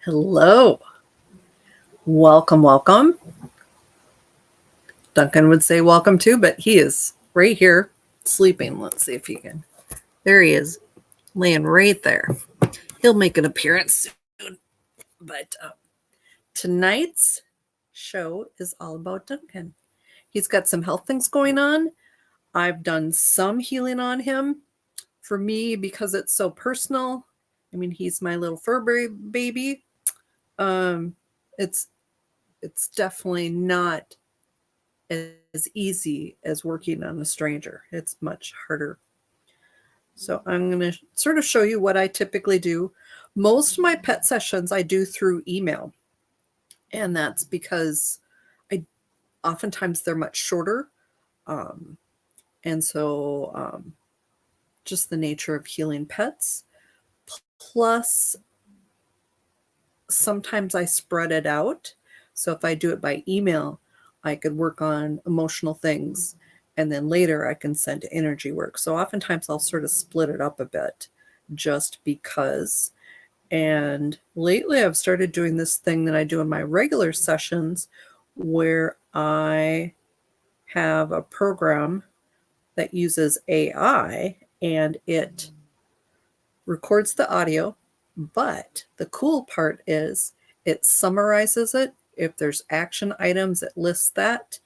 Hello. Welcome, welcome. Duncan would say welcome too, but he is right here sleeping. Let's see if he can. There he is, laying right there. He'll make an appearance soon. But tonight's show is all about Duncan. He's got some health things going on. I've done some healing on him. For me, because it's so personal, I mean, he's my little fur baby. It's definitely not as easy as working on a stranger. It's much harder. So I'm going to sort of show you what I typically do. Most of my pet sessions I do through email. And that's because oftentimes they're much shorter. And so just the nature of healing pets. Plus, sometimes I spread it out. So if I do it by email, I could work on emotional things, and then later I can send energy work. So oftentimes I'll sort of split it up a bit just because. And lately I've started doing this thing that I do in my regular sessions where I have a program that uses AI and it records the audio, but the cool part is it summarizes it. If there's action items, it lists that.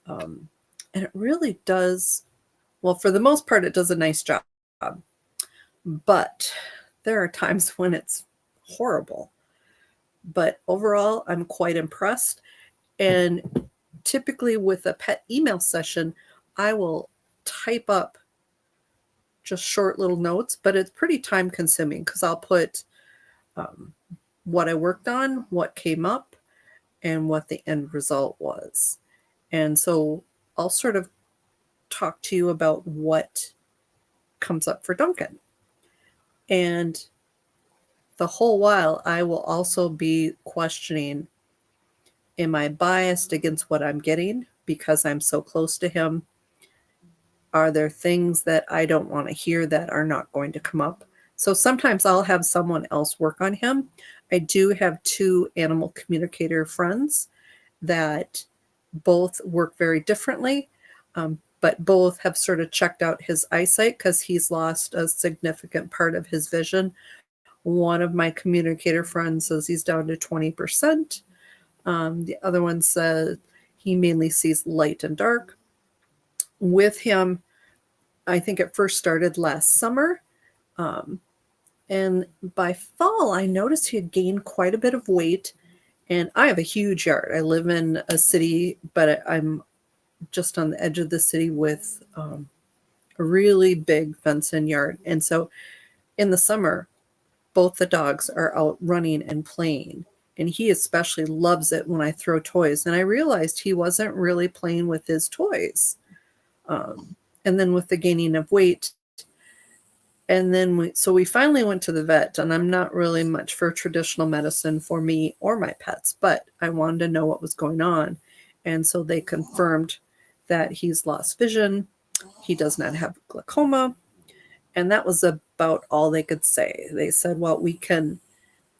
And it really does, well, for the most part, it does a nice job. But there are times when it's horrible. But overall, I'm quite impressed. And typically with a pet email session, I will type up just short little notes, but it's pretty time consuming because I'll put what I worked on, what came up, and what the end result was. And so I'll sort of talk to you about what comes up for Duncan. And the whole while, I will also be questioning, am I biased against what I'm getting because I'm so close to him? Are there things that I don't want to hear that are not going to come up? So sometimes I'll have someone else work on him. I do have 2 animal communicator friends that both work very differently, but both have sort of checked out his eyesight because he's lost a significant part of his vision. One of my communicator friends says he's down to 20%. The other one says he mainly sees light and dark. With him, I think it first started last summer. And by fall, I noticed he had gained quite a bit of weight. And I have a huge yard. I live in a city, but I'm just on the edge of the city with a really big fenced-in yard. And so in the summer, both the dogs are out running and playing. And he especially loves it when I throw toys. And I realized he wasn't really playing with his toys. And then with the gaining of weight, and then we finally went to the vet, and I'm not really much for traditional medicine for me or my pets, but I wanted to know what was going on. And so they confirmed that he's lost vision. He does not have glaucoma. And that was about all they could say. They said, well, we can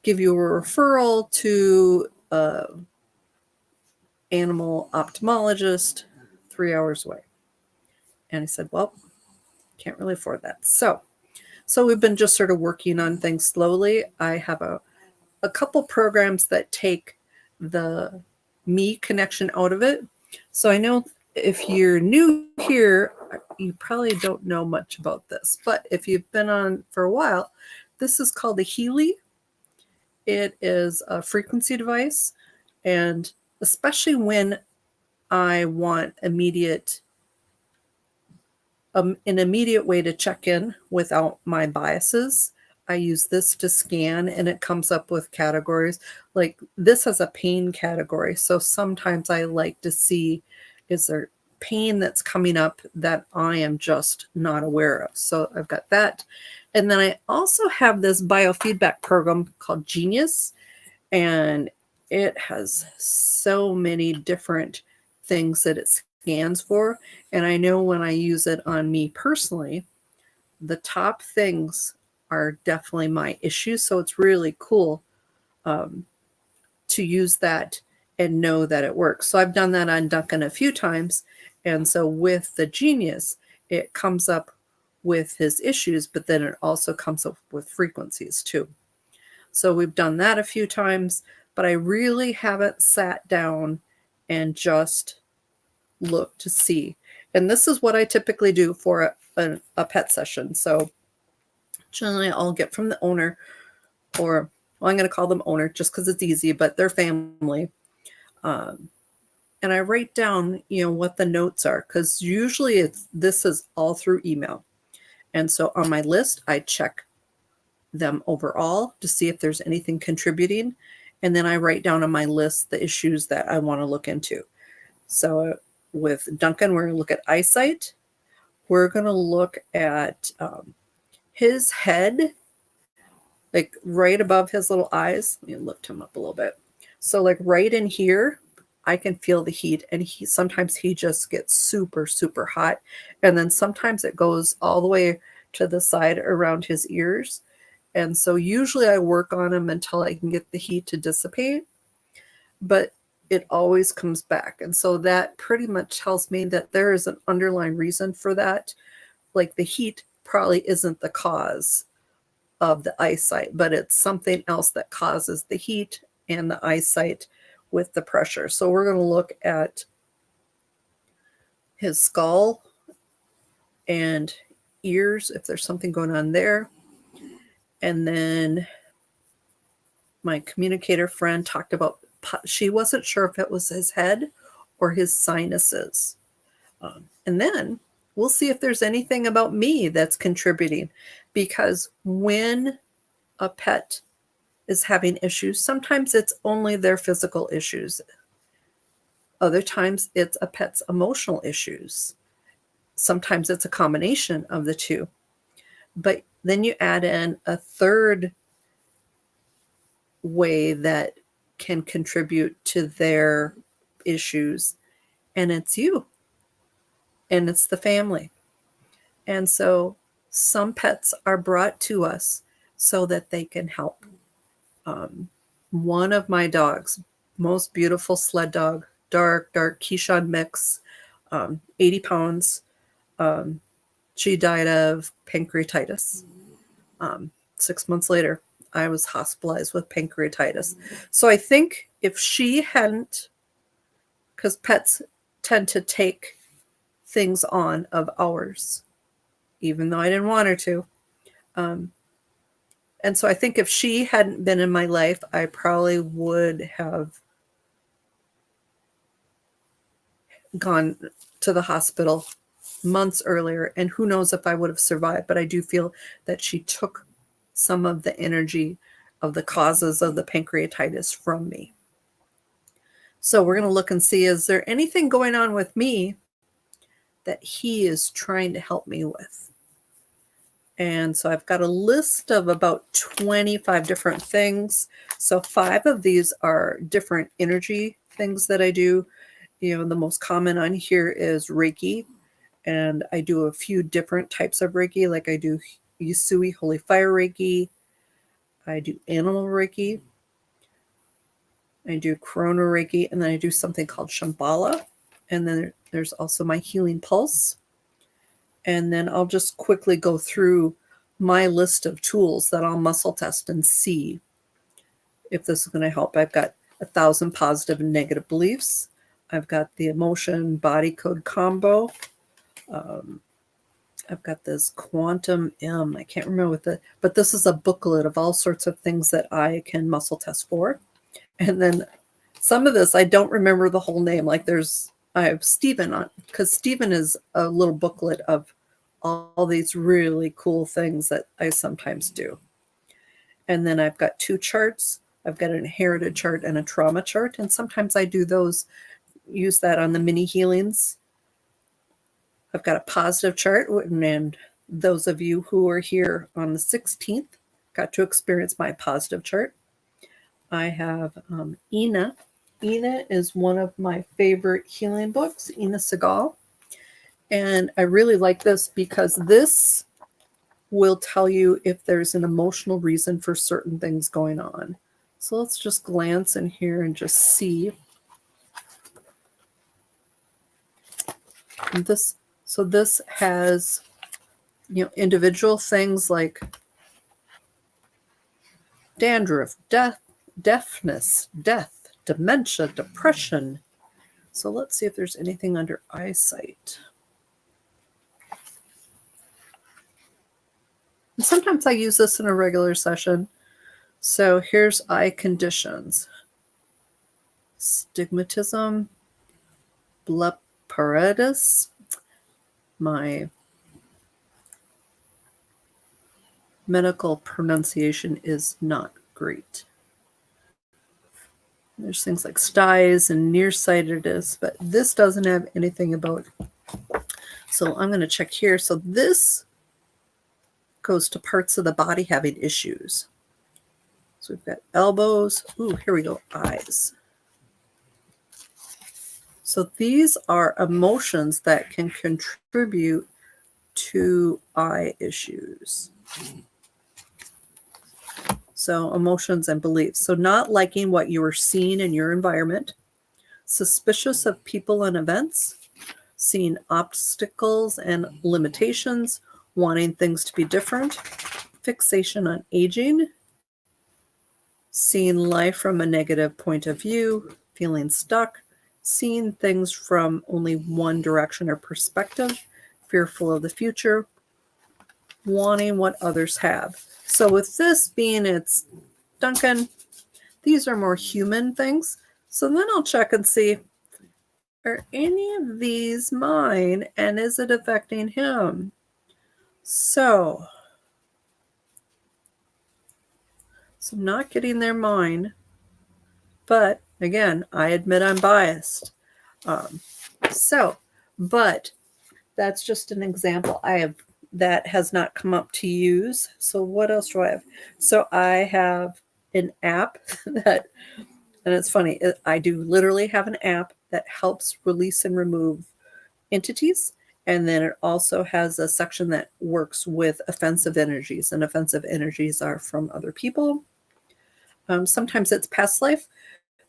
give you a referral to an animal ophthalmologist 3 hours away. And I said, well, can't really afford that. So we've been just sort of working on things slowly. I have a couple programs that take the me connection out of it. So I know if you're new here, you probably don't know much about this. But if you've been on for a while, this is called a Healy. It is a frequency device. And especially when I want an immediate way to check in without my biases, I use this to scan, and it comes up with categories. Like this has a pain category. So sometimes I like to see, is there pain that's coming up that I am just not aware of? So I've got that. And then I also have this biofeedback program called Genius, and it has so many different things that it scans for. And I know when I use it on me personally, the top things are definitely my issues. So it's really cool to use that and know that it works. So I've done that on Duncan a few times. And so with the Genius, it comes up with his issues, but then it also comes up with frequencies too. So we've done that a few times, but I really haven't sat down and just looked to see. And this is what I typically do for a pet session. So generally I'll get from the owner, or well, I'm going to call them owner just because it's easy, but their family. And I write down, what the notes are, because usually this is all through email. And so on my list, I check them overall to see if there's anything contributing. And then I write down on my list the issues that I want to look into. So with Duncan, we're going to look at eyesight. We're going to look at his head, like right above his little eyes. Let me lift him up a little bit. So like right in here, I can feel the heat, and sometimes he just gets super, super hot. And then sometimes it goes all the way to the side around his ears. And so usually I work on him until I can get the heat to dissipate, but it always comes back. And so that pretty much tells me that there is an underlying reason for that. Like the heat probably isn't the cause of the eyesight, but it's something else that causes the heat and the eyesight with the pressure. So we're going to look at his skull and ears, if there's something going on there. And then my communicator friend talked about, she wasn't sure if it was his head or his sinuses. And then we'll see if there's anything about me that's contributing, because when a pet is having issues, sometimes it's only their physical issues. Other times it's a pet's emotional issues. Sometimes it's a combination of the two. But then you add in a third way that can contribute to their issues, and it's you, and it's the family. And so some pets are brought to us so that they can help. One of my dogs, most beautiful sled dog, dark Keeshond mix, 80 pounds. She died of pancreatitis. 6 months later, I was hospitalized with pancreatitis. So I think if she hadn't, because pets tend to take things on of ours, even though I didn't want her to. And so I think if she hadn't been in my life, I probably would have gone to the hospital months earlier, and who knows if I would have survived. But I do feel that she took some of the energy of the causes of the pancreatitis from me. So we're going to look and see, is there anything going on with me that he is trying to help me with? And so I've got a list of about 25 different things. So 5 of these are different energy things that I do. The most common on here is Reiki. And I do a few different types of Reiki. Like I do Usui Holy Fire Reiki. I do Animal Reiki. I do Corona Reiki. And then I do something called Shambhala. And then there's also my Healing Pulse. And then I'll just quickly go through my list of tools that I'll muscle test and see if this is going to help. I've got 1,000 positive and negative beliefs. I've got the emotion body code combo. I've got this quantum M. I can't remember but this is a booklet of all sorts of things that I can muscle test for. And then some of this, I don't remember the whole name. Like I have Stephen on, because Stephen is a little booklet of all these really cool things that I sometimes do. And then I've got 2 charts. I've got an inherited chart and a trauma chart. And sometimes I do use that on the mini healings. I've got a positive chart. And those of you who are here on the 16th got to experience my positive chart. I have Ina. Ina is one of my favorite healing books, Ina Segal. And I really like this because this will tell you if there's an emotional reason for certain things going on. So let's just glance in here and just see this. So this has, individual things like dandruff, deafness, death, dementia, depression. So let's see if there's anything under eyesight. And sometimes I use this in a regular session. So here's eye conditions. Stigmatism, blepharitis. My medical pronunciation is not great. There's things like styes and nearsightedness, but this doesn't have anything about. So I'm going to check here. So this goes to parts of the body having issues. So we've got elbows. Ooh, here we go. Eyes. So these are emotions that can contribute to eye issues. So emotions and beliefs. So not liking what you are seeing in your environment, suspicious of people and events, seeing obstacles and limitations, wanting things to be different, fixation on aging, seeing life from a negative point of view, feeling stuck, seeing things from only one direction or perspective, fearful of the future, wanting what others have. So with this being it's Duncan, these are more human things. So then I'll check and see, are any of these mine and is it affecting him? So I'm not getting their mine, but again, I admit I'm biased. But that's just an example that has not come up to use. So what else do I have? So I have an app that, and it's funny, I do literally have an app that helps release and remove entities. And then it also has a section that works with offensive energies, and offensive energies are from other people. Sometimes it's past life.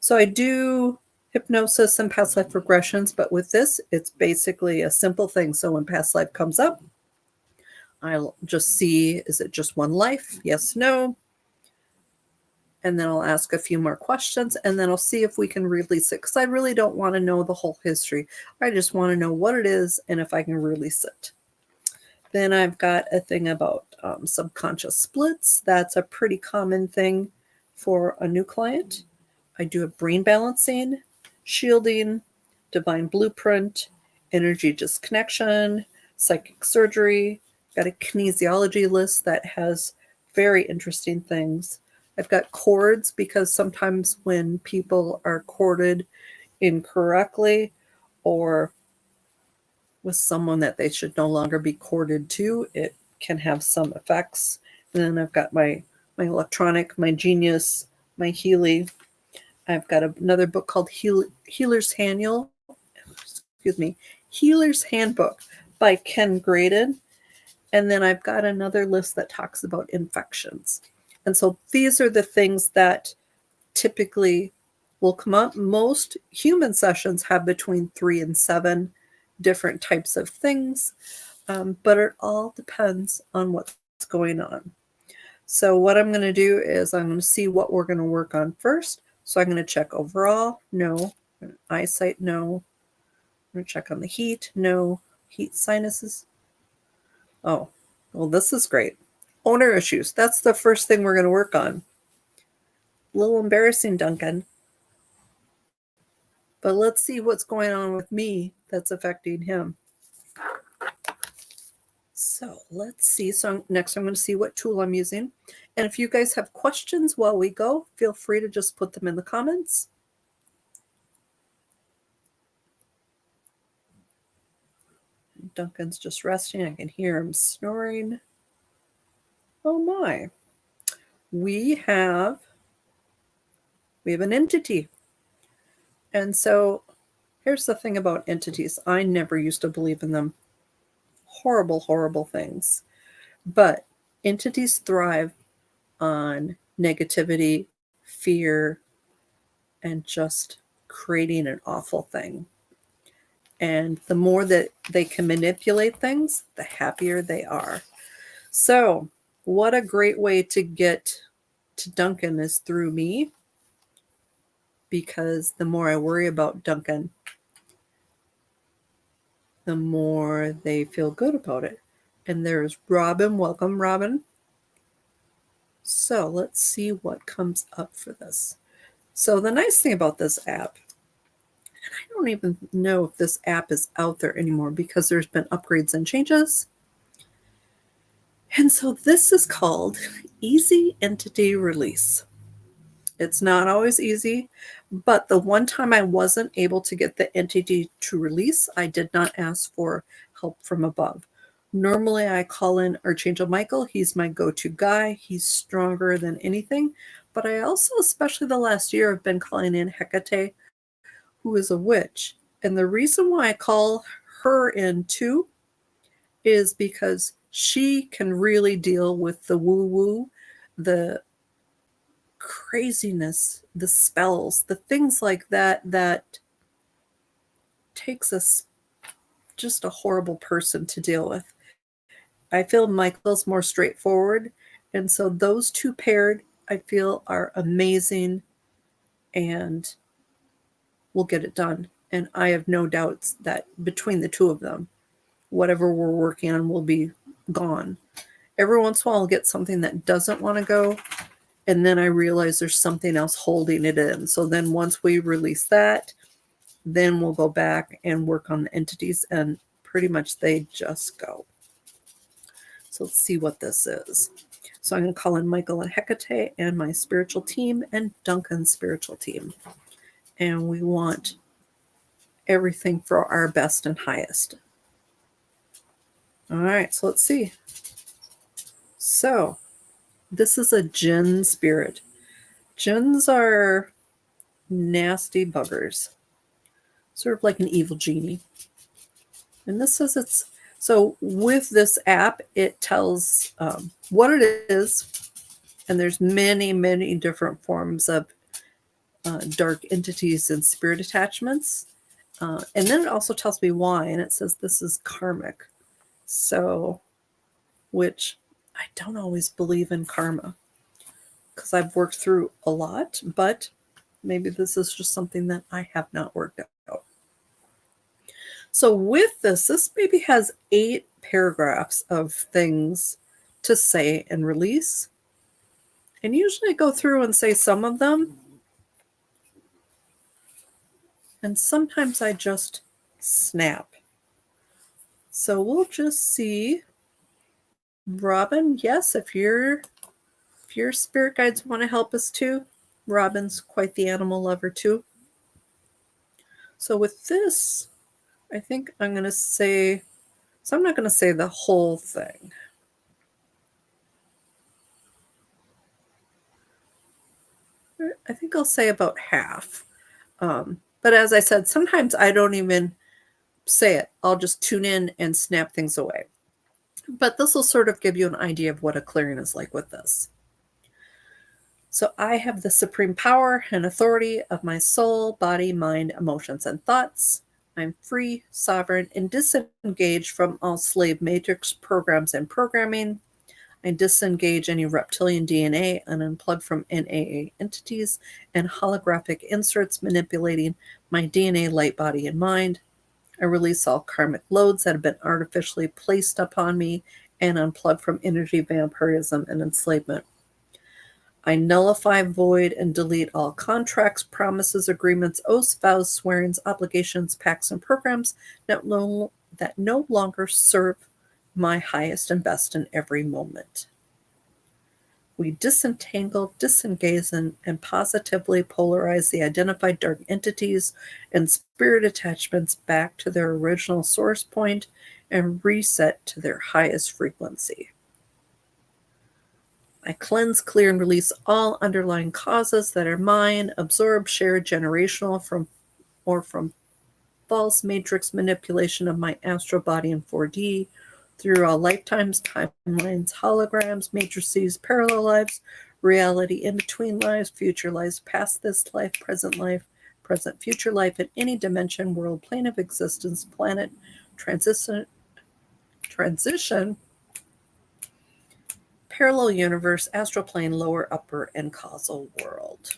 So I do hypnosis and past life regressions, but with this, it's basically a simple thing. So when past life comes up, I'll just see, is it just one life? Yes, no. And then I'll ask a few more questions, and then I'll see if we can release it, because I really don't want to know the whole history. I just want to know what it is and if I can release it. Then I've got a thing about subconscious splits. That's a pretty common thing for a new client. I do a brain balancing, shielding, divine blueprint, energy disconnection, psychic surgery. Got a kinesiology list that has very interesting things. I've got cords, because sometimes when people are corded incorrectly or with someone that they should no longer be corded to, it can have some effects. And then I've got my electronic, my Genius, my Healy. I've got another book called Healer's Handbook by Ken Graydon. And then I've got another list that talks about infections. And so these are the things that typically will come up. Most human sessions have between 3 and 7 different types of things, but it all depends on what's going on. So what I'm going to do is I'm going to see what we're going to work on first. So I'm going to check overall, no. Eyesight, no. I'm going to check on the heat, no. Heat, sinuses. Oh, well, this is great. Owner issues. That's the first thing we're going to work on. A little embarrassing, Duncan. But let's see what's going on with me that's affecting him. So let's see. So next I'm going to see what tool I'm using. And if you guys have questions while we go, feel free to just put them in the comments. Duncan's just resting. I can hear him snoring. Oh my. We have an entity. And so here's the thing about entities. I never used to believe in them. Horrible, horrible things. But entities thrive on negativity, fear, and just creating an awful thing. And the more that they can manipulate things, the happier they are. So, what a great way to get to Duncan is through me, because the more I worry about Duncan, the more they feel good about it. And there's Robin. Welcome, Robin. So let's see what comes up for this. So the nice thing about this app, and I don't even know if this app is out there anymore because there's been upgrades and changes. And so this is called Easy Entity Release. It's not always easy, but the one time I wasn't able to get the entity to release, I did not ask for help from above. Normally, I call in Archangel Michael. He's my go-to guy. He's stronger than anything. But I also, especially the last year, have been calling in Hecate, who is a witch. And the reason why I call her in too is because she can really deal with the woo-woo, the craziness, the spells, the things like that that takes us just a horrible person to deal with. I feel Michael's more straightforward, and so those two paired, I feel, are amazing and will get it done. And I have no doubts that between the two of them, whatever we're working on will be gone. Every once in a while, I'll get something that doesn't want to go, and then I realize there's something else holding it in. So then once we release that, then we'll go back and work on the entities, and pretty much they just go. So let's see what this is. So I'm going to call in Michael and Hecate and my spiritual team and Duncan's spiritual team. And we want everything for our best and highest. All right, so let's see. So this is a Jinn spirit. Jinns are nasty buggers, sort of like an evil genie. And this says it's, so with this app, it tells what it is. And there's many, many different forms of dark entities and spirit attachments. And then it also tells me why. And it says this is karmic. So, which I don't always believe in karma because I've worked through a lot, but maybe this is just something that I have not worked out. So with this maybe has 8 paragraphs of things to say and release. And usually I go through and say some of them. And sometimes I just snap. So we'll just see. Robin, yes, if your spirit guides want to help us too. Robin's quite the animal lover too. So with this, I think I'm going to say, so I'm not going to say the whole thing. I think I'll say about half. But as I said, sometimes I don't even say it. I'll just tune in and snap things away. But this will sort of give you an idea of what a clearing is like with this. So I have the supreme power and authority of my soul, body, mind, emotions, and thoughts. I'm free, sovereign, and disengaged from all slave matrix programs and programming. I disengage any reptilian DNA and unplug from NAA entities and holographic inserts manipulating my DNA, light, body, and mind. I release all karmic loads that have been artificially placed upon me and unplug from energy vampirism and enslavement. I nullify, void, and delete all contracts, promises, agreements, oaths, vows, swearings, obligations, pacts, and programs that no longer serve my highest and best in every moment. We disentangle, disengage, and positively polarize the identified dark entities and spirit attachments back to their original source point and reset to their highest frequency. I cleanse, clear, and release all underlying causes that are mine, absorbed, shared, generational from false matrix manipulation of my astral body in 4D through all lifetimes, timelines, holograms, matrices, parallel lives, reality, in between lives, future lives, past this life, present, future life, in any dimension, world, plane of existence, planet, transition, parallel universe, astral plane, lower, upper, and causal world.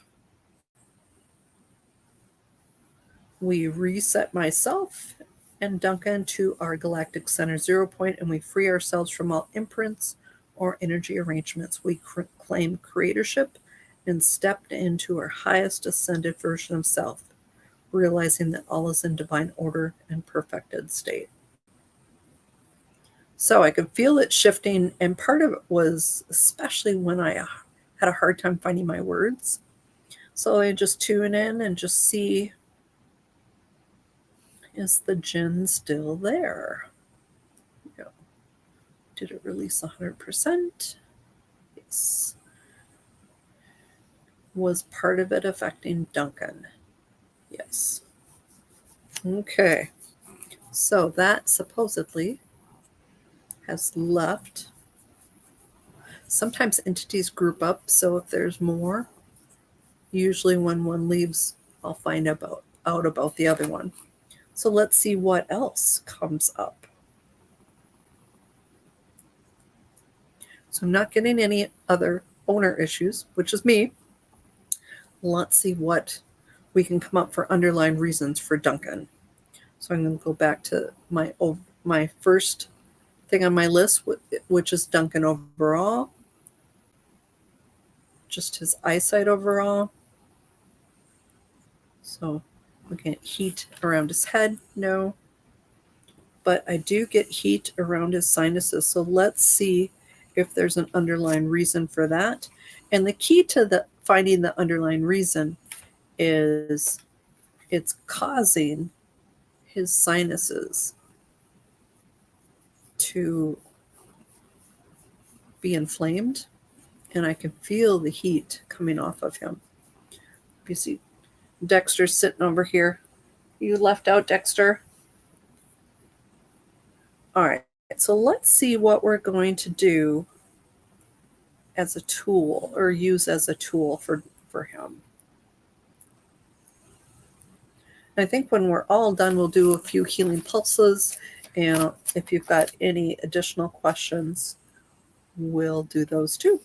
We reset myself and Duncan to our galactic center 0 point, and we free ourselves from all imprints or energy arrangements. We claim creatorship and stepped into our highest ascended version of self, realizing that all is in divine order and perfected state. So I could feel it shifting, and part of it was especially when I had a hard time finding my words. So I just tune in and just see, is the Jinn still there? Yeah. Did it release 100%? Yes. Was part of it affecting Duncan? Yes. Okay. So that supposedly has left. Sometimes entities group up, so if there's more, usually when one leaves, I'll find out about the other one. So let's see what else comes up. So I'm not getting any other owner issues, which is me. Let's see what we can come up for underlying reasons for Duncan. So I'm going to go back to my first thing on my list, which is Duncan overall. Just his eyesight overall. So looking at heat around his head, no. But I do get heat around his sinuses. So let's see if there's an underlying reason for that. And the key to finding the underlying reason is it's causing his sinuses to be inflamed, and I can feel the heat coming off of him. You see Dexter's sitting over here. You left out Dexter. All right, so let's see what we're going to do as a tool, or use as a tool for him. I think when we're all done, we'll do a few healing pulses, and if you've got any additional questions, we'll do those too.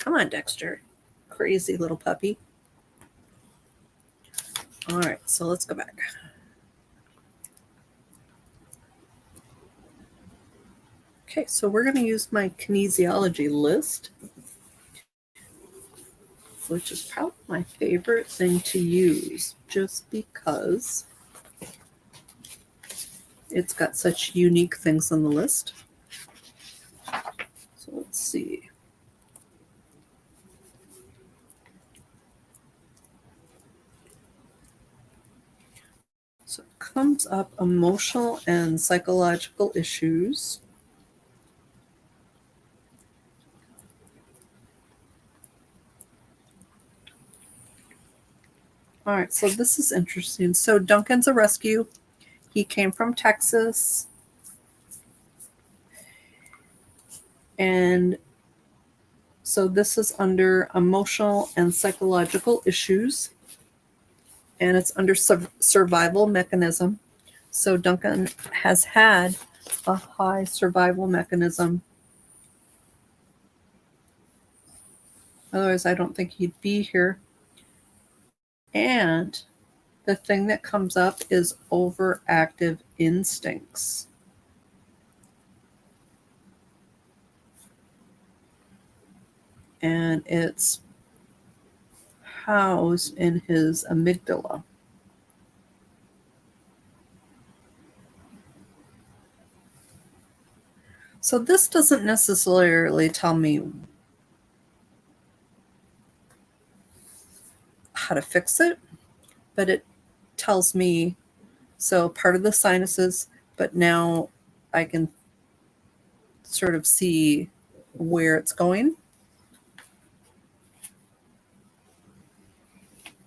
Come on, Dexter. Crazy little puppy. All right, so let's go back. Okay, so we're going to use my kinesiology list, which is probably my favorite thing to use, just because it's got such unique things on the list. So let's see. So it comes up emotional and psychological issues. All right, so this is interesting. So Duncan's a rescue. He came from Texas. And so this is under emotional and psychological issues. And it's under survival mechanism. So Duncan has had a high survival mechanism. Otherwise, I don't think he'd be here. And the thing that comes up is overactive instincts. And it's housed in his amygdala. So this doesn't necessarily tell me how to fix it, but it tells me, so part of the sinuses, but now I can sort of see where it's going.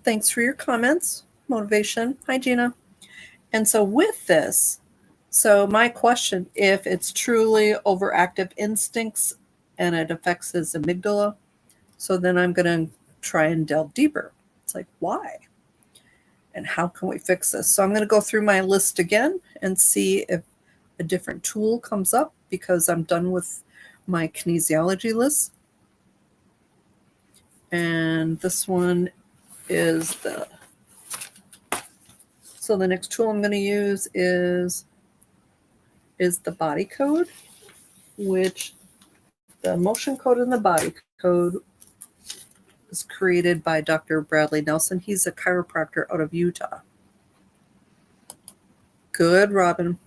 Thanks for your comments, motivation. Hi, Gina. And so with this, So my question, if it's truly overactive instincts and it affects his amygdala, so then I'm going to try and delve deeper. It's like, why? And how can we fix this? So I'm going to go through my list again and see if a different tool comes up, because I'm done with my kinesiology list. And this one is so the next tool I'm going to use is the body code, which the motion code and the body code was created by Dr. Bradley Nelson. He's a chiropractor out of Utah. Good, Robin.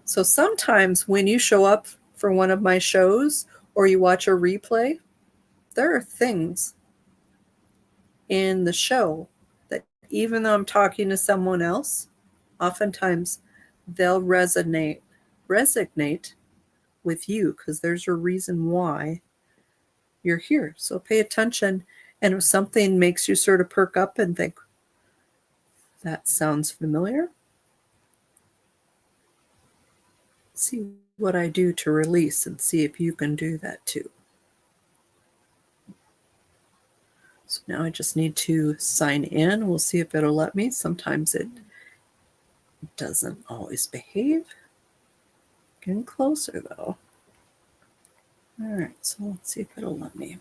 So sometimes when you show up for one of my shows or you watch a replay, there are things in the show that even though I'm talking to someone else, oftentimes they'll resonate with you because there's a reason why you're here. So pay attention. And if something makes you sort of perk up and think, that sounds familiar, see what I do to release and see if you can do that too. So now I just need to sign in. We'll see if it'll let me. Sometimes it doesn't always behave. Getting closer though. All right, so let's see if it'll let me.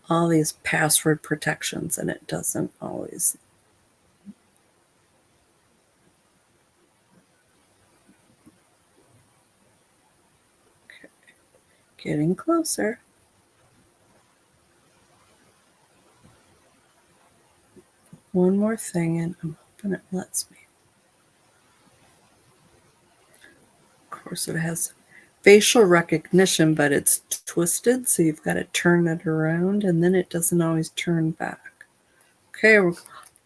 All these password protections, and it doesn't always. Okay. Getting closer. One more thing, and I'm hoping it lets me. Of course, it has facial recognition, but it's twisted, so you've got to turn it around, and then it doesn't always turn back. Okay,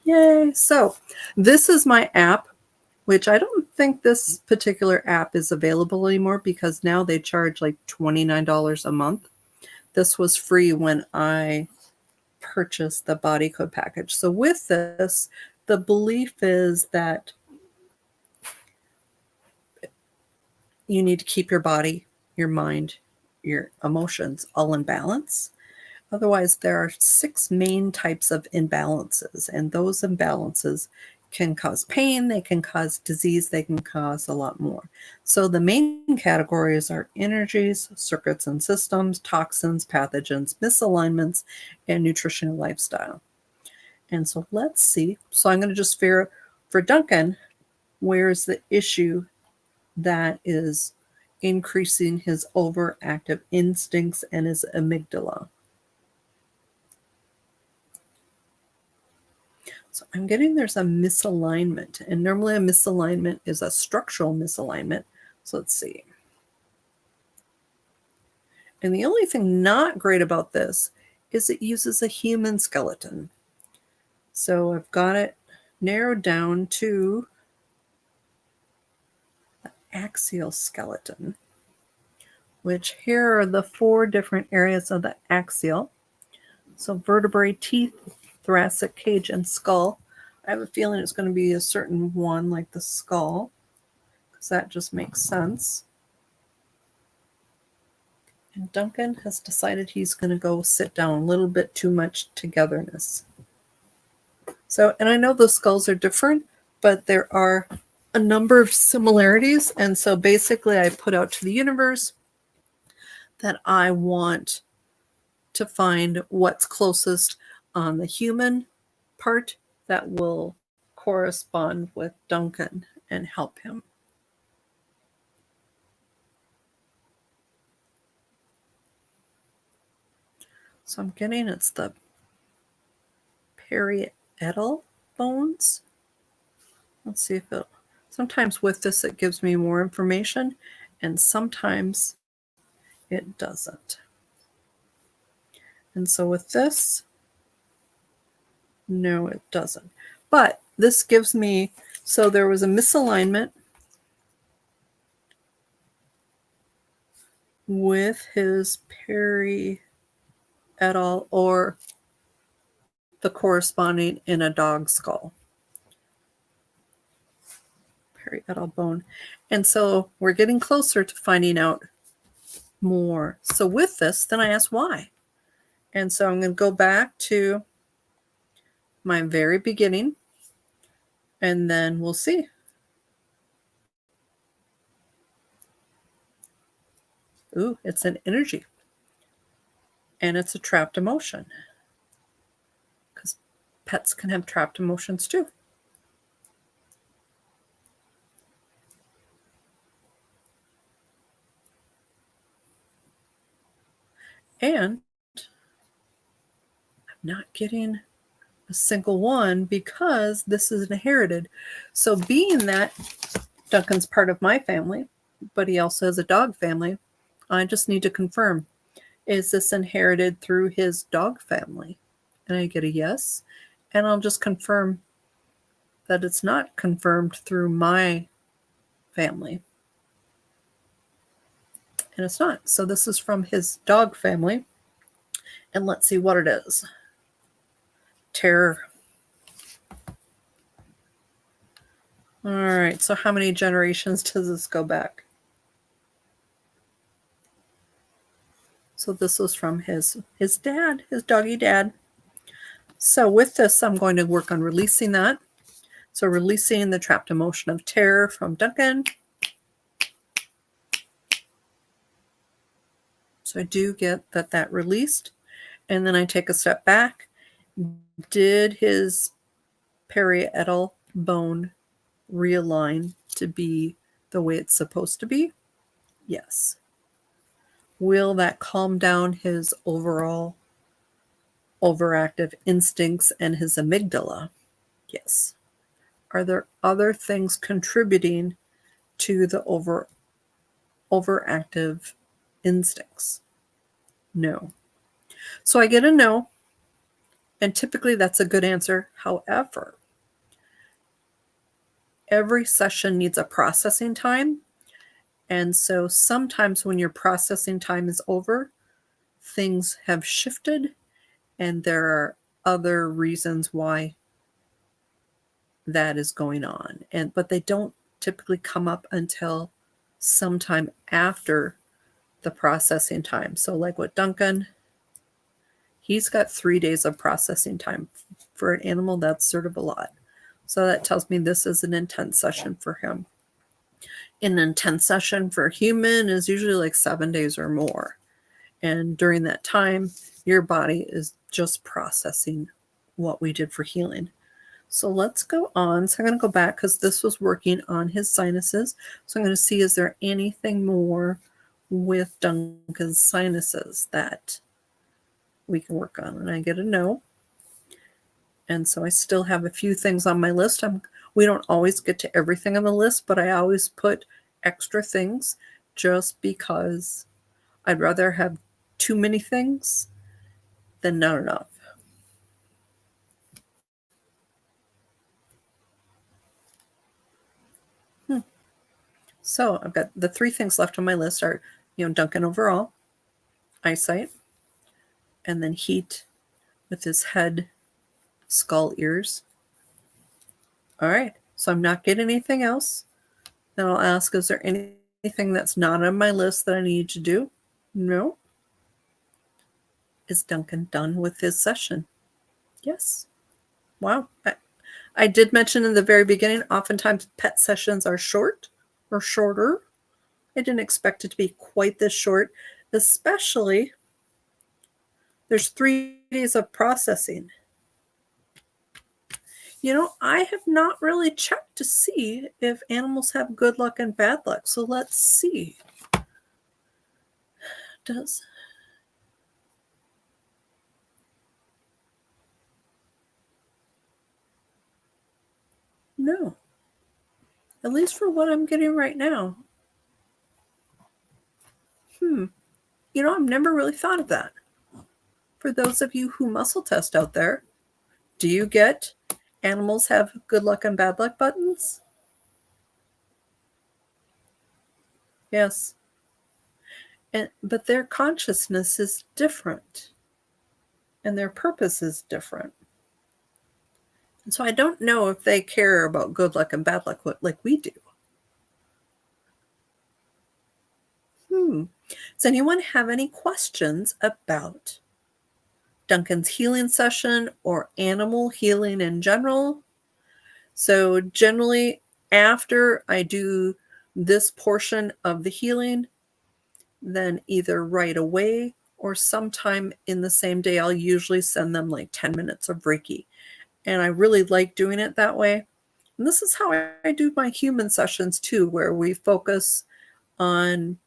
yay. So this is my app, which I don't think this particular app is available anymore because now they charge like $29 a month. This was free when I purchased the body code package. So with this, the belief is that you need to keep your body, your mind, your emotions all in balance. Otherwise, there are 6 main types of imbalances, and those imbalances can cause pain, they can cause disease, they can cause a lot more. So the main categories are energies, circuits and systems, toxins, pathogens, misalignments, and nutrition and lifestyle. And so let's see. So I'm going to just figure for Duncan, where's the issue that is increasing his overactive instincts and his amygdala. So I'm getting there's a misalignment, and normally a misalignment is a structural misalignment. So let's see. And the only thing not great about this is it uses a human skeleton. So I've got it narrowed down to the axial skeleton, which here are the 4 different areas of the axial. So vertebrae, teeth, thoracic cage, and skull. I have a feeling it's going to be a certain one like the skull, because that just makes sense. And Duncan has decided he's going to go sit down, a little bit too much togetherness. So, and I know the skulls are different, but there are a number of similarities. And so basically I put out to the universe that I want to find what's closest on the human part that will correspond with Duncan and help him. So I'm getting it's the parietal bones. Let's see if it, sometimes with this it gives me more information and sometimes it doesn't. And so with this, no, it doesn't. But this gives me, so there was a misalignment with his Perry et al. Or the corresponding in a dog skull. Perry et al. Bone. And so we're getting closer to finding out more. So with this, then I asked why. And so I'm going to go back to my very beginning, and then we'll see. Ooh, it's an energy. And it's a trapped emotion. Because pets can have trapped emotions too. And I'm not getting a single one because this is inherited. So being that Duncan's part of my family, but he also has a dog family, I just need to confirm, is this inherited through his dog family? And I get a yes. And I'll just confirm that it's not confirmed through my family. And it's not. So this is from his dog family. And let's see what it is. Terror. All right. So how many generations does this go back? So this was from his dad, his doggy dad. So with this, I'm going to work on releasing that. So releasing the trapped emotion of terror from Duncan. So I do get that released. And then I take a step back. Did his parietal bone realign to be the way it's supposed to be? Yes. Will that calm down his overall overactive instincts and his amygdala? Yes. Are there other things contributing to the overactive instincts? No. So I get a no, and typically that's a good answer. However, every session needs a processing time. And so sometimes when your processing time is over, things have shifted and there are other reasons why that is going on. But they don't typically come up until sometime after the processing time. So like with Duncan, he's got 3 days of processing time. For an animal, that's sort of a lot. So that tells me this is an intense session for him. An intense session for a human is usually like 7 days or more. And during that time, your body is just processing what we did for healing. So let's go on. So I'm going to go back because this was working on his sinuses. So I'm going to see, is there anything more with Duncan's sinuses that we can work on? And I get a no. And so I still have a few things on my list. We don't always get to everything on the list, but I always put extra things just because I'd rather have too many things than not enough. So I've got the 3 things left on my list are, Duncan overall, eyesight, and then heat with his head, skull, ears. All right. So I'm not getting anything else. Then I'll ask, is there anything that's not on my list that I need to do? No. Is Duncan done with his session? Yes. Wow. I did mention in the very beginning, oftentimes pet sessions are short or shorter. I didn't expect it to be quite this short, especially there's 3 days of processing. I have not really checked to see if animals have good luck and bad luck. So let's see. No. At least for what I'm getting right now. I've never really thought of that. For those of you who muscle test out there, do you get animals have good luck and bad luck buttons? Yes. But their consciousness is different and their purpose is different. And so I don't know if they care about good luck and bad luck like we do. Does anyone have any questions about Duncan's healing session or animal healing in general? So generally, after I do this portion of the healing, then either right away or sometime in the same day, I'll usually send them like 10 minutes of Reiki. And I really like doing it that way. And this is how I do my human sessions too, where we focus on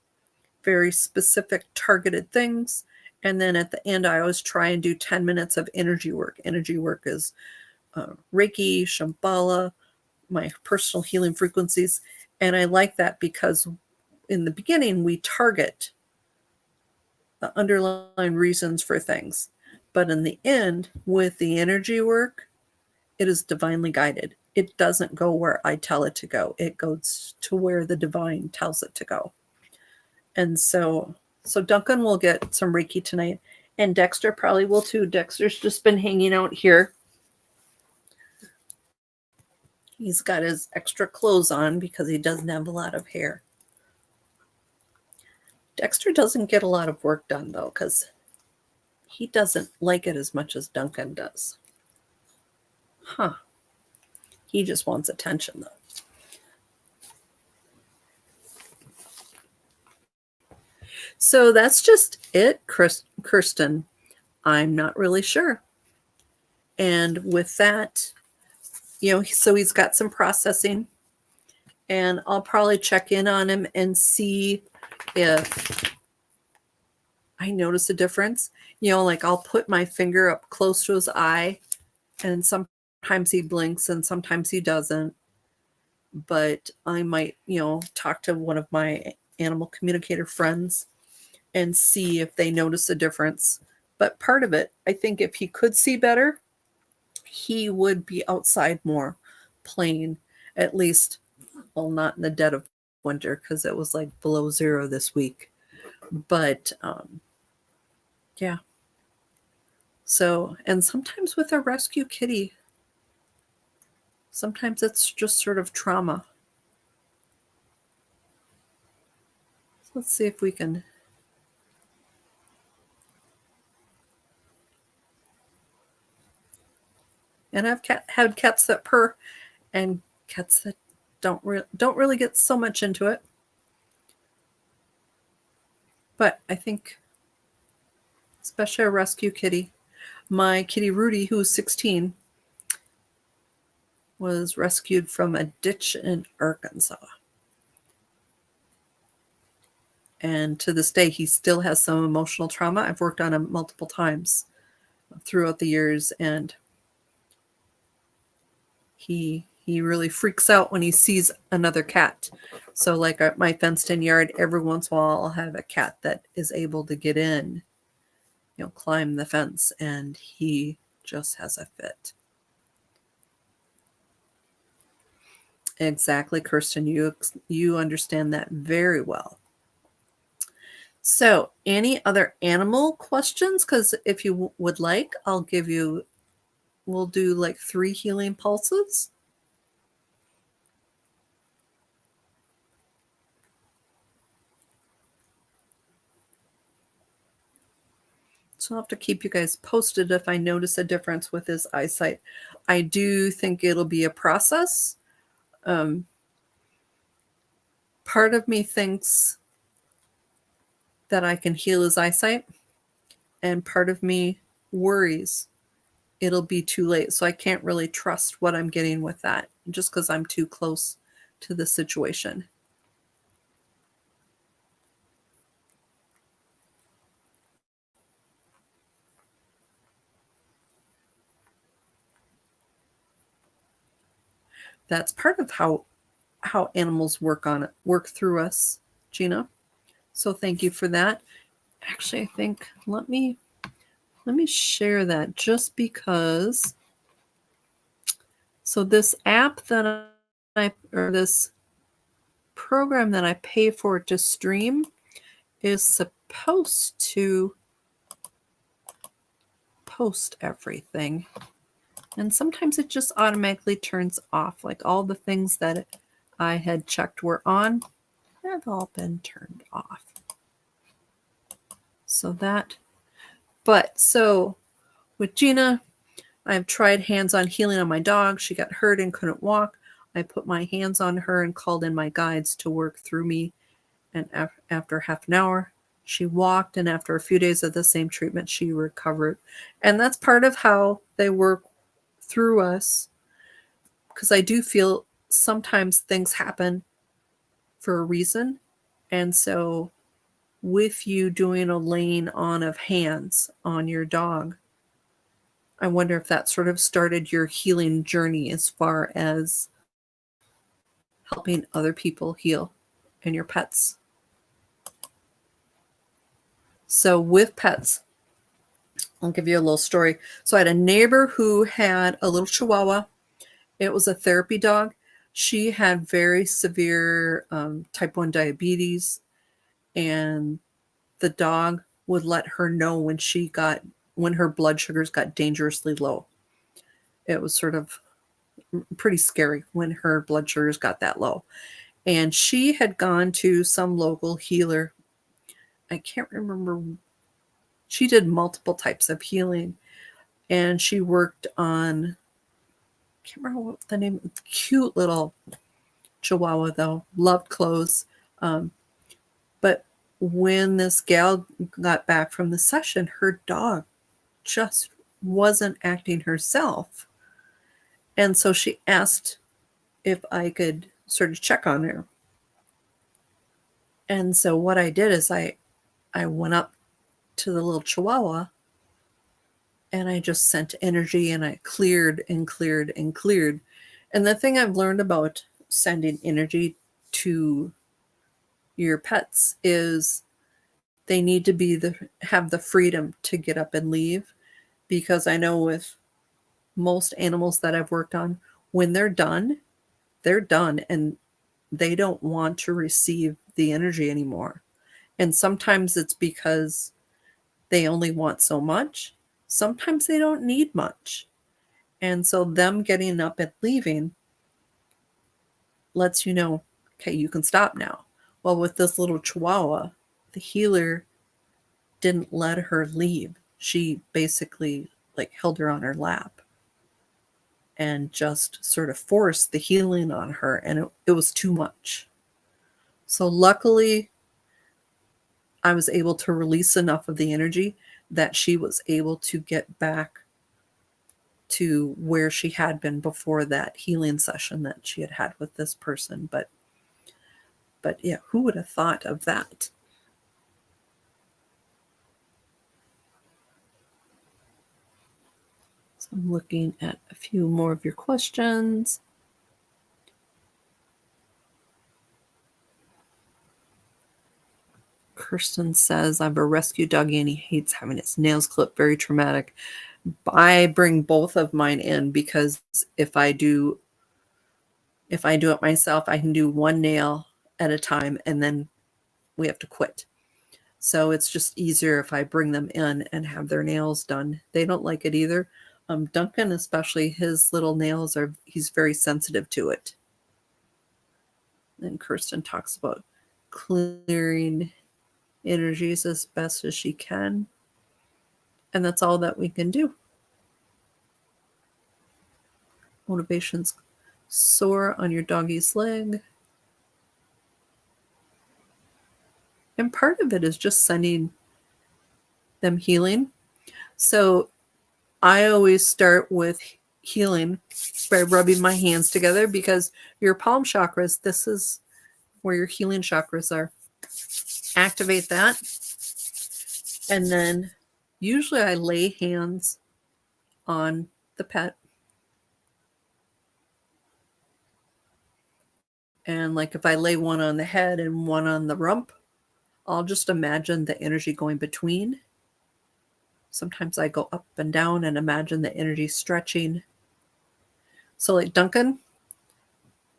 very specific targeted things. And then at the end, I always try and do 10 minutes of energy work. Energy work is Reiki, Shambhala, my personal healing frequencies. And I like that because in the beginning, we target the underlying reasons for things. But in the end, with the energy work, it is divinely guided. It doesn't go where I tell it to go. It goes to where the divine tells it to go. And so Duncan will get some Reiki tonight, and Dexter probably will too. Dexter's just been hanging out here. He's got his extra clothes on because he doesn't have a lot of hair. Dexter doesn't get a lot of work done, though, because he doesn't like it as much as Duncan does. Huh. He just wants attention, though. So that's just it, Kirsten. I'm not really sure. And with that, so he's got some processing, and I'll probably check in on him and see if I notice a difference. Like I'll put my finger up close to his eye, and sometimes he blinks and sometimes he doesn't. But I might, talk to one of my animal communicator friends and see if they notice a difference. But part of it, I think if he could see better, he would be outside more playing, at least, well, not in the dead of winter because it was like below 0 this week. But yeah. So, and sometimes with a rescue kitty, sometimes it's just sort of trauma. So let's see if we can. And I've had cats that purr and cats that don't really get so much into it. But I think, especially a rescue kitty, my kitty Rudy, who's 16, was rescued from a ditch in Arkansas. And to this day, he still has some emotional trauma. I've worked on him multiple times throughout the years, and he really freaks out when he sees another cat. So like at my fenced-in yard, every once in a while, I'll have a cat that is able to get in, climb the fence, and he just has a fit. Exactly, Kirsten. You understand that very well. So, any other animal questions? Because if you would like, we'll do like 3 healing pulses. So I'll have to keep you guys posted if I notice a difference with his eyesight. I do think it'll be a process. Part of me thinks that I can heal his eyesight, and part of me worries it'll be too late. So I can't really trust what I'm getting with that just because I'm too close to the situation. That's part of how animals work through us, Gina. So thank you for that. Actually, I think let me share that just because. So this app that this program that I pay for to stream is supposed to post everything. And sometimes it just automatically turns off. Like all the things that I had checked were on have all been turned off. So with Gina, I've tried hands-on healing on my dog. She got hurt and couldn't walk. I put my hands on her and called in my guides to work through me. And after half an hour, she walked. And after a few days of the same treatment, she recovered. And that's part of how they work through us. Because I do feel sometimes things happen for a reason. And so with you doing a laying on of hands on your dog, I wonder if that sort of started your healing journey as far as helping other people heal and your pets. So with pets, I'll give you a little story. So I had a neighbor who had a little Chihuahua. It was a therapy dog. She had very severe type 1 diabetes, and the dog would let her know when her blood sugars got dangerously low. It was sort of pretty scary when her blood sugars got that low. And she had gone to some local healer. I can't remember. She did multiple types of healing, and she worked on, I can't remember what the name, cute little Chihuahua though, loved clothes. But when this gal got back from the session, her dog just wasn't acting herself. And so she asked if I could sort of check on her. And so what I did is I went up to the little Chihuahua and I just sent energy, and I cleared and cleared and cleared. And the thing I've learned about sending energy to your pets is they need to have the freedom to get up and leave, because I know with most animals that I've worked on, when they're done and they don't want to receive the energy anymore. And sometimes it's because they only want so much. Sometimes they don't need much. And so them getting up and leaving lets you know, okay, you can stop now. Well, with this little Chihuahua, the healer didn't let her leave. She basically held her on her lap and just sort of forced the healing on her, and it was too much. So luckily, I was able to release enough of the energy that she was able to get back to where she had been before that healing session that she had with this person. But yeah, who would have thought of that? So I'm looking at a few more of your questions. Kirsten says, I have a rescue doggy and he hates having his nails clipped. Very traumatic. I bring both of mine in because if I do it myself, I can do one nail at a time and then we have to quit. So it's just easier if I bring them in and have their nails done. They don't like it either. Duncan, especially, his little nails he's very sensitive to it. And Kirsten talks about clearing energies as best as she can. And that's all that we can do. Motivation's sore on your doggy's leg. And part of it is just sending them healing. So I always start with healing by rubbing my hands together, because your palm chakras, this is where your healing chakras are. Activate that. And then usually I lay hands on the pet. And if I lay one on the head and one on the rump, I'll just imagine the energy going between. Sometimes I go up and down and imagine the energy stretching. So Duncan,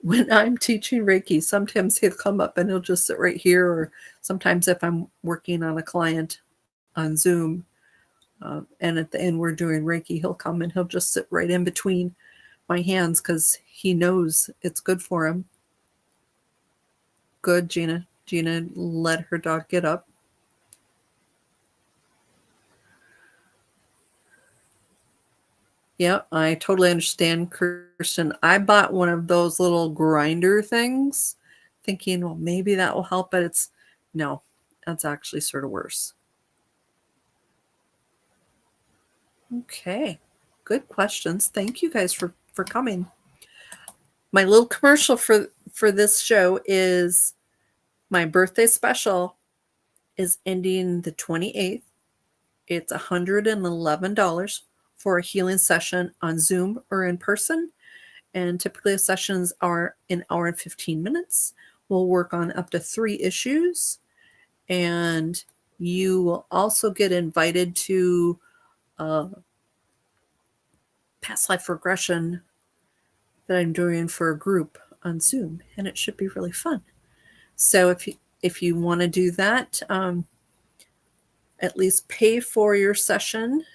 when I'm teaching Reiki, sometimes he'll come up and he'll just sit right here, or sometimes if I'm working on a client on Zoom, and at the end we're doing Reiki, he'll come and he'll just sit right in between my hands because he knows it's good for him. Good, Gina. Gina let her dog get up. Yeah, I totally understand, Kirsten. I bought one of those little grinder things thinking, well, maybe that will help, but no, that's actually sort of worse. Okay, good questions. Thank you guys for coming. My little commercial for this show is my birthday special is ending the 28th. It's $111 for a healing session on Zoom or in person. And typically, sessions are an hour and 15 minutes. We'll work on up to 3 issues. And you will also get invited to past life regression that I'm doing for a group on Zoom. And it should be really fun. So if you want to do that, at least pay for your session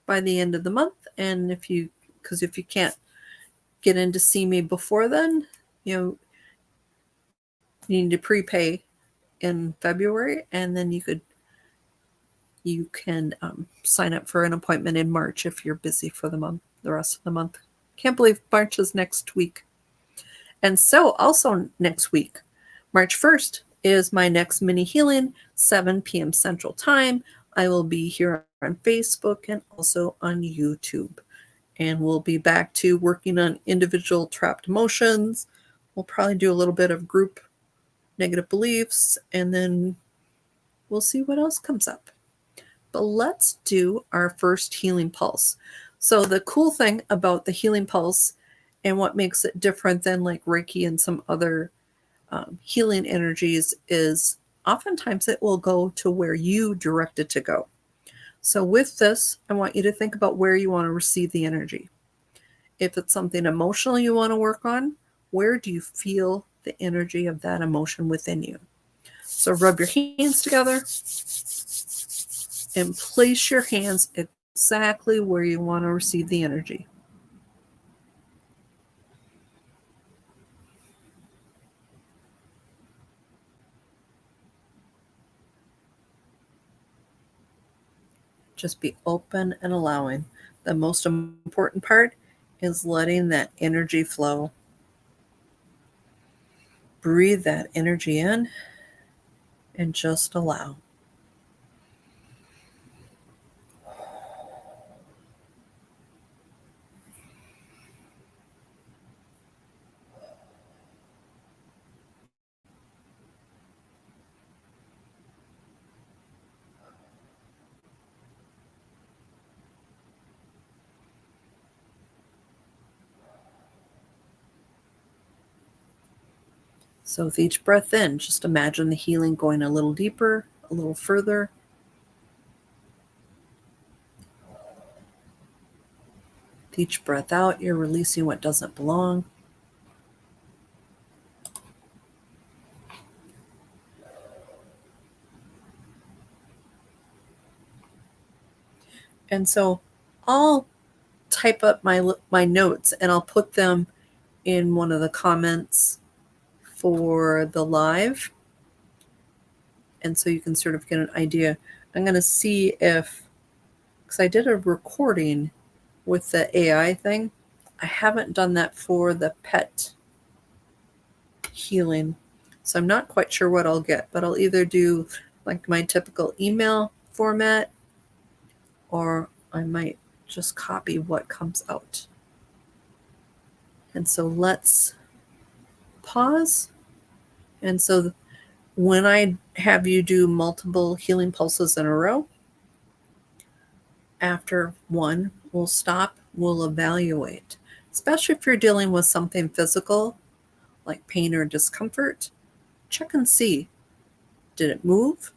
by the end of the month. And if you can't get in to see me before then, you need to prepay in February, and then you can sign up for an appointment in March if you're busy for the rest of the month. Can't believe March is next week. And so also next week, March 1st, is my next mini healing, 7 p.m. Central Time. I will be here on Facebook and also on YouTube. And we'll be back to working on individual trapped emotions. We'll probably do a little bit of group negative beliefs, and then we'll see what else comes up. But let's do our first healing pulse. So the cool thing about the healing pulse and what makes it different than like Reiki and some other healing energies is oftentimes it will go to where you direct it to go. So with this, I want you to think about where you want to receive the energy. If it's something emotional you want to work on, where do you feel the energy of that emotion within you? So rub your hands together and place your hands exactly where you want to receive the energy. Just be open and allowing. The most important part is letting that energy flow. Breathe that energy in and just allow. So with each breath in, just imagine the healing going a little deeper, a little further. With each breath out, you're releasing what doesn't belong. And so I'll type up my notes and I'll put them in one of the comments for the live. And so you can sort of get an idea. I'm going to see because I did a recording with the AI thing. I haven't done that for the pet healing. So I'm not quite sure what I'll get, but I'll either do like my typical email format, or I might just copy what comes out. And so let's pause. And so when I have you do multiple healing pulses in a row, after one, we'll stop, we'll evaluate. Especially if you're dealing with something physical, like pain or discomfort, check and see. Did it move?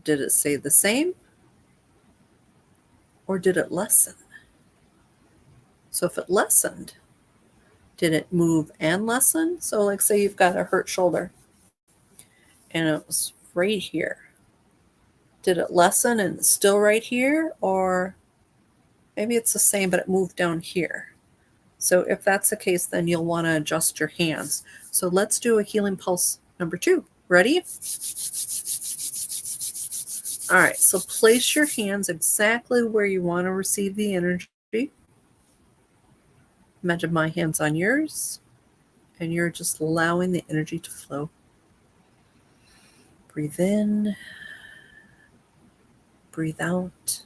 Did it stay the same? Or did it lessen? So if it lessened, Did it move and lessen? So like say you've got a hurt shoulder and it was right here. Did it lessen and it's still right here? Or maybe it's the same, but it moved down here. So if that's the case, then you'll want to adjust your hands. So let's do a healing pulse number 2. Ready? All right, so place your hands exactly where you want to receive the energy. Imagine my hands on yours, and you're just allowing the energy to flow. Breathe in, breathe out.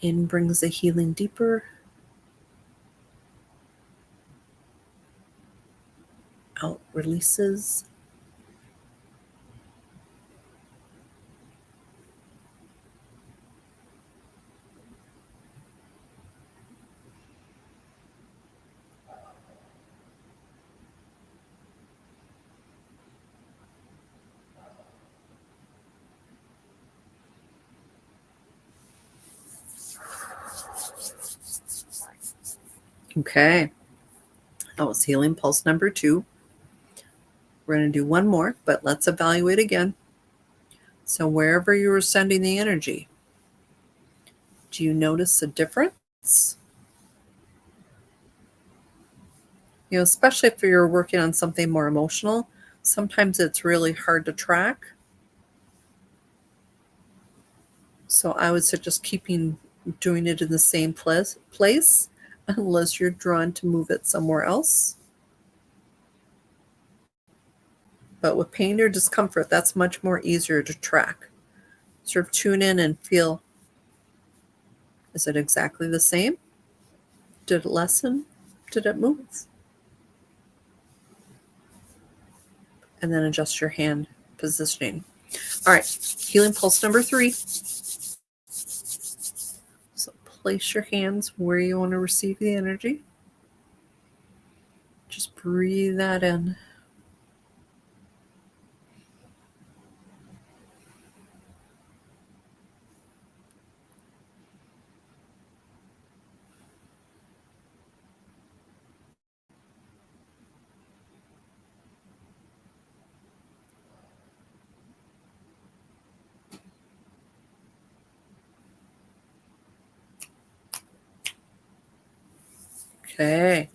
In brings the healing deeper. Out releases. Okay, that was healing pulse number 2. We're going to do one more, but let's evaluate again. So wherever you were sending the energy, do you notice a difference? You know, especially if you're working on something more emotional, sometimes it's really hard to track. So I would suggest doing it in the same place unless you're drawn to move it somewhere else. But with pain or discomfort, that's much more easier to track. Sort of tune in and feel, is it exactly the same? Did it lessen? Did it move? And then adjust your hand positioning. All right, healing pulse number 3. So place your hands where you want to receive the energy. Just breathe that in. Okay,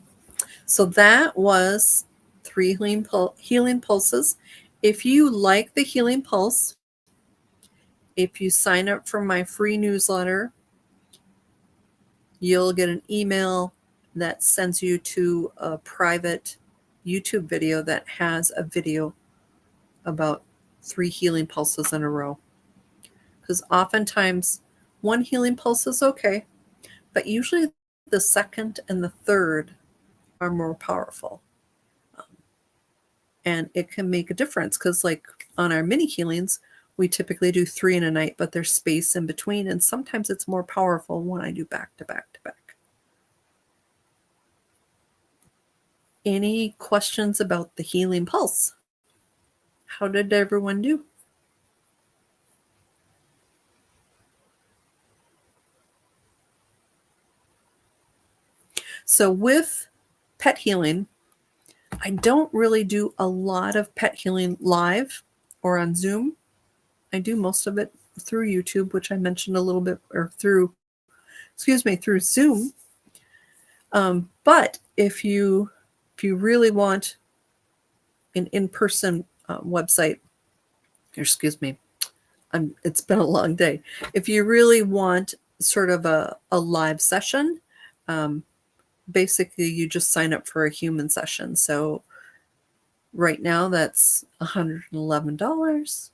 so that was 3 healing pulses. If you like the healing pulse, if you sign up for my free newsletter, you'll get an email that sends you to a private YouTube video that has a video about 3 healing pulses in a row. Because oftentimes 1 healing pulse is okay, but usually the second and the third are more powerful. And it can make a difference because like on our mini healings, we typically do 3 in a night, but there's space in between. And sometimes it's more powerful when I do back to back to back. Any questions about the healing pulse? How did everyone do? So with pet healing, I don't really do a lot of pet healing live or on Zoom. I do most of it through YouTube, which I mentioned a little bit, or through Zoom. But if you really want an in-person website, it's been a long day. If you really want sort of a live session, basically you just sign up for a human session. So right now that's $111.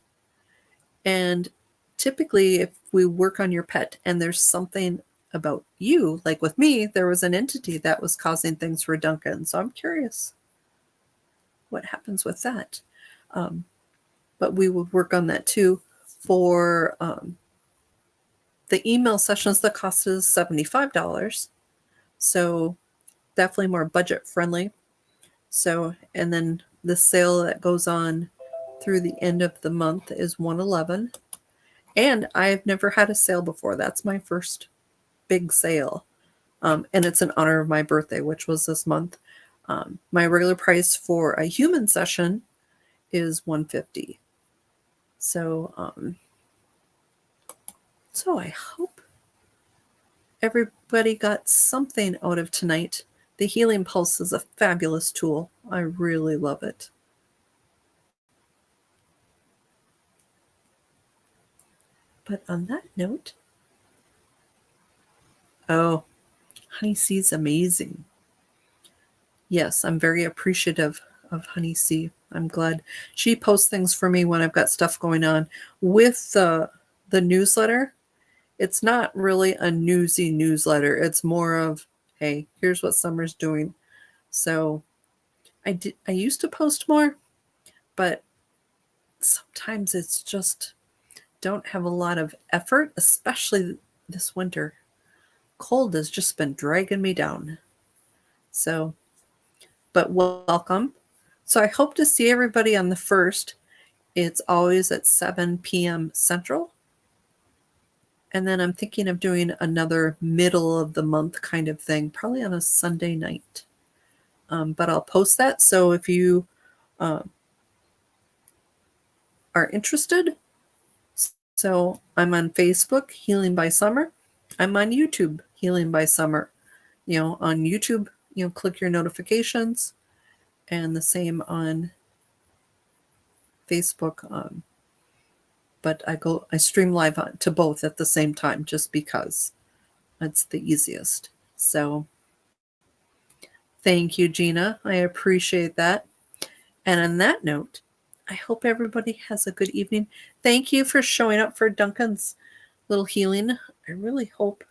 And typically if we work on your pet and there's something about you, like with me, there was an entity that was causing things for Duncan. So I'm curious what happens with that. But we would work on that too. For the email sessions, the cost is $75. So definitely more budget friendly. So, and then the sale that goes on through the end of the month is $111. And I've never had a sale before. That's my first big sale. And it's in honor of my birthday, which was this month. My regular price for a human session is $150. So I hope everybody got something out of tonight. The Healing Pulse is a fabulous tool. I really love it. But on that note, oh, Honey C is amazing. Yes, I'm very appreciative of Honey C. I'm glad she posts things for me when I've got stuff going on. With the newsletter, it's not really a newsy newsletter. It's more of, hey, here's what Summer's doing. So I used to post more, but sometimes it's just don't have a lot of effort, especially this winter. Cold has just been dragging me down. So, but welcome. So I hope to see everybody on the 1st. It's always at 7 p.m. Central. And then I'm thinking of doing another middle of the month kind of thing, probably on a Sunday night. But I'll post that. So if you are interested, so I'm on Facebook, Healing by Summer. I'm on YouTube, Healing by Summer. On YouTube, click your notifications, and the same on Facebook. But I stream live to both at the same time, just because it's the easiest. So thank you, Gina. I appreciate that. And on that note, I hope everybody has a good evening. Thank you for showing up for Duncan's little healing. I really hope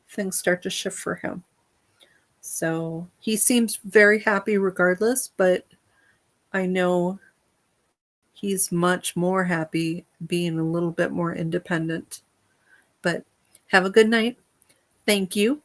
things start to shift for him. So he seems very happy regardless, but I know he's much more happy being a little bit more independent. But have a good night. Thank you.